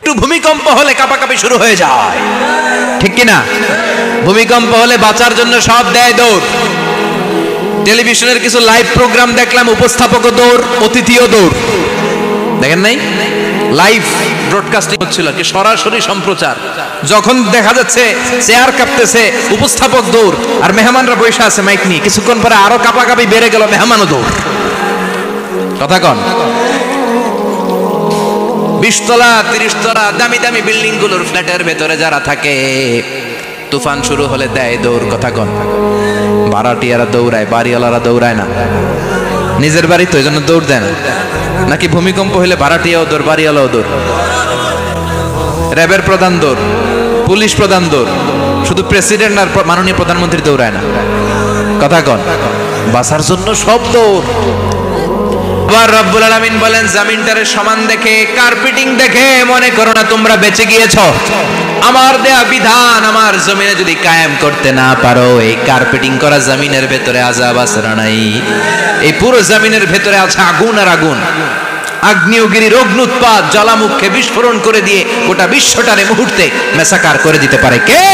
একটু ভূমিকম্প হলে কাঁপাকাঁপি শুরু হয়ে যায়, ঠিক কিনা? ভূমিকম্প হলে বাঁচার জন্য সব দেয় দৌড়। টেলিভিশনের কিছু লাইভ প্রোগ্রাম দেখলাম, উপস্থাপকও দৌড়, অতিথিও দৌড়। দেখেন নাই? লাইভ ব্রডকাস্টিং হচ্ছিল, কি সরাসরি সম্প্রচার। যখন দেখা যাচ্ছে চেয়ার কাঁপতেছে, উপস্থাপক দৌড়, আর মেহমানরা বসে আছে মাইক নিয়ে। কিছুক্ষণ পরে আরো কাঁপাকাঁপি বেড়ে গেল, মেহমানও দৌড়। কথা কন। 20 তলা 30 তলা দামি দামি বিল্ডিং গুলোর ফ্ল্যাটের ভেতরে যারা থাকে, তুফান শুরু হলে দেয় দৌড়। কথা কন। ভাড়াটিয়ারা দৌড়ায়, বাড়িওয়ালারা দৌড়ায় না। নিজের বাড়ি তো, এই জন্য দৌড় দেয় না। নাকি ভূমিকম্প হলে ভাড়াটিয়াও দৌড়, বাড়িওয়ালাও দৌড়? র্যাবের প্রধান দৌড়, পুলিশ প্রধান দৌড়, শুধু প্রেসিডেন্ট আর মাননীয় প্রধানমন্ত্রী দৌড়ায় না। কথা কন। বাঁচার জন্য সব দৌড়। আবার রব্বুল আলামিন বলেন, জমিনটারে সমান দেখে, কার্পেটিং দেখে মনে করো না তোমরা বেঁচে গিয়েছো। আমার দেয়া বিধান আমার জমিনে যদি কায়েম করতে না পারো, এই কার্পেটিং করা জমিনের ভেতরে আযাব আছে না নাই? এই পুরো জমিনের ভেতরে আছে আগুন আর আগুন। আগ্নেয়গিরির অগ্নুৎপাত জ্বালামুখে বিস্ফোরণ করে দিয়ে গোটা বিশ্বটারে মুহূর্তে মেসাকার করে দিতে পারে কে?